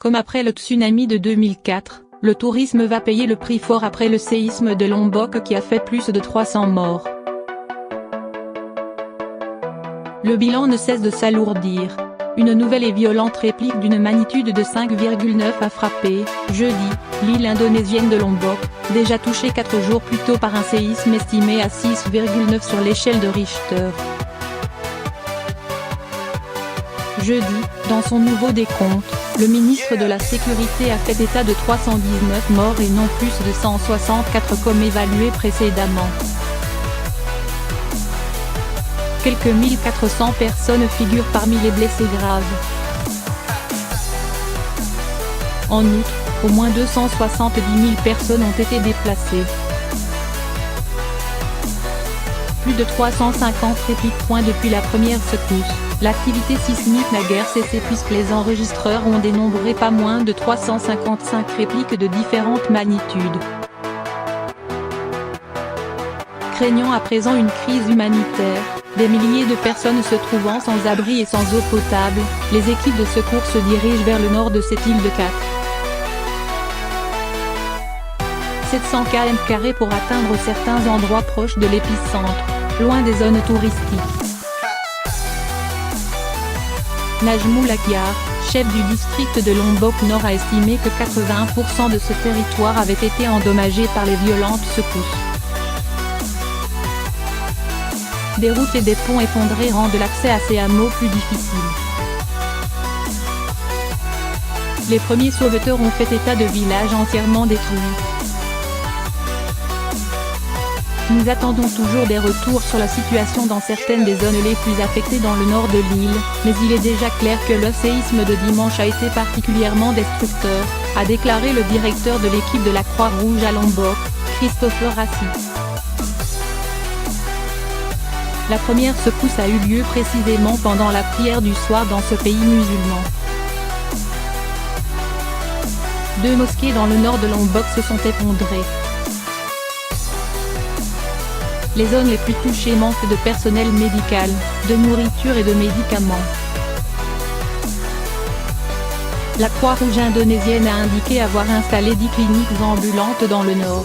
Comme après le tsunami de 2004, le tourisme va payer le prix fort après le séisme de Lombok qui a fait plus de 300 morts. Le bilan ne cesse de s'alourdir. Une nouvelle et violente réplique d'une magnitude de 5,9 a frappé, jeudi, l'île indonésienne de Lombok, déjà touchée 4 jours plus tôt par un séisme estimé à 6,9 sur l'échelle de Richter. Jeudi, dans son nouveau décompte, le ministre de la Sécurité a fait état de 319 morts et non plus de 164 comme évalué précédemment. Quelques 1400 personnes figurent parmi les blessés graves. En outre, au moins 270 000 personnes ont été déplacées. Plus de 350 répliques depuis la première secousse. L'activité sismique n'a guère cessé puisque les enregistreurs ont dénombré pas moins de 355 répliques de différentes magnitudes. Craignant à présent une crise humanitaire, des milliers de personnes se trouvant sans abri et sans eau potable, les équipes de secours se dirigent vers le nord de cette île de 700 km² pour atteindre certains endroits proches de l'épicentre, loin des zones touristiques. Najmoul Akhyar, chef du district de Lombok Nord, a estimé que 81% de ce territoire avait été endommagé par les violentes secousses. Des routes et des ponts effondrés rendent l'accès à ces hameaux plus difficile. Les premiers sauveteurs ont fait état de villages entièrement détruits. Nous attendons toujours des retours sur la situation dans certaines des zones les plus affectées dans le nord de l'île, mais il est déjà clair que le séisme de dimanche a été particulièrement destructeur, a déclaré le directeur de l'équipe de la Croix-Rouge à Lombok, Christopher Rassi. La première secousse a eu lieu précisément pendant la prière du soir dans ce pays musulman. 2 mosquées dans le nord de Lombok se sont effondrées. Les zones les plus touchées manquent de personnel médical, de nourriture et de médicaments. La Croix-Rouge indonésienne a indiqué avoir installé 10 cliniques ambulantes dans le nord.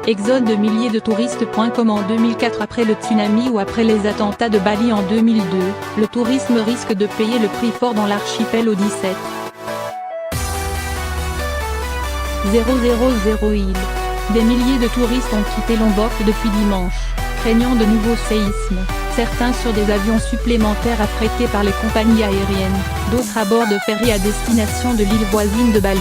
Exode de milliers de touristes. Comme en 2004 après le tsunami ou après les attentats de Bali en 2002, le tourisme risque de payer le prix fort dans l'archipel au 17 000 îles. Des milliers de touristes ont quitté Lombok depuis dimanche, craignant de nouveaux séismes, certains sur des avions supplémentaires affrétés par les compagnies aériennes, d'autres à bord de ferries à destination de l'île voisine de Bali.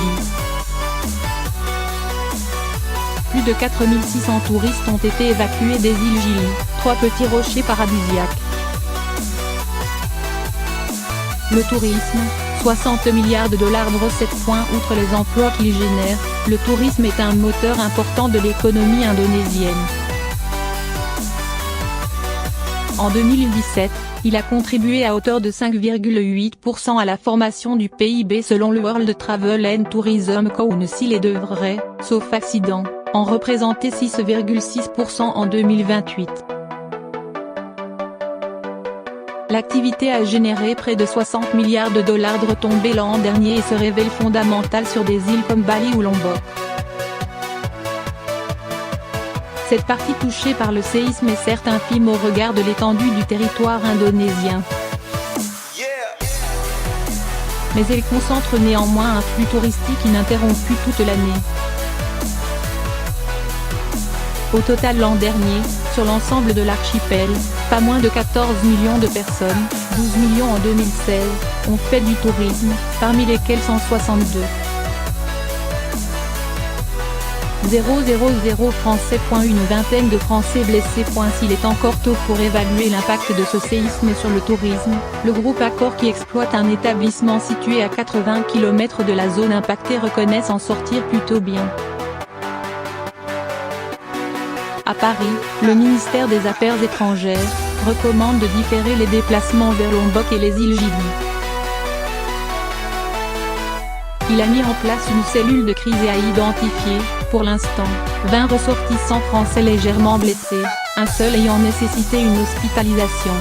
Plus de 4600 touristes ont été évacués des îles Gili, 3 petits rochers paradisiaques. Le tourisme, 60 milliards de dollars de recettes. Outre les emplois qu'il génère, le tourisme est un moteur important de l'économie indonésienne. En 2017, il a contribué à hauteur de 5,8% à la formation du PIB selon le World Travel and Tourism Council et devrait, sauf accident, en représenter 6,6% en 2028. L'activité a généré près de 60 milliards de dollars de retombées l'an dernier et se révèle fondamentale sur des îles comme Bali ou Lombok. Cette partie touchée par le séisme est certes infime au regard de l'étendue du territoire indonésien. Mais elle concentre néanmoins un flux touristique ininterrompu toute l'année. Au total l'an dernier, sur l'ensemble de l'archipel, pas moins de 14 millions de personnes, 12 millions en 2016, ont fait du tourisme, parmi lesquels 162 000 Français. Une vingtaine de Français blessés. S'il est encore tôt pour évaluer l'impact de ce séisme sur le tourisme, le groupe Accor qui exploite un établissement situé à 80 km de la zone impactée reconnaît s'en sortir plutôt bien. À Paris, le ministère des Affaires étrangères recommande de différer les déplacements vers Lombok et les îles Gili. Il a mis en place une cellule de crise et a identifié, pour l'instant, 20 ressortissants français légèrement blessés, un seul ayant nécessité une hospitalisation.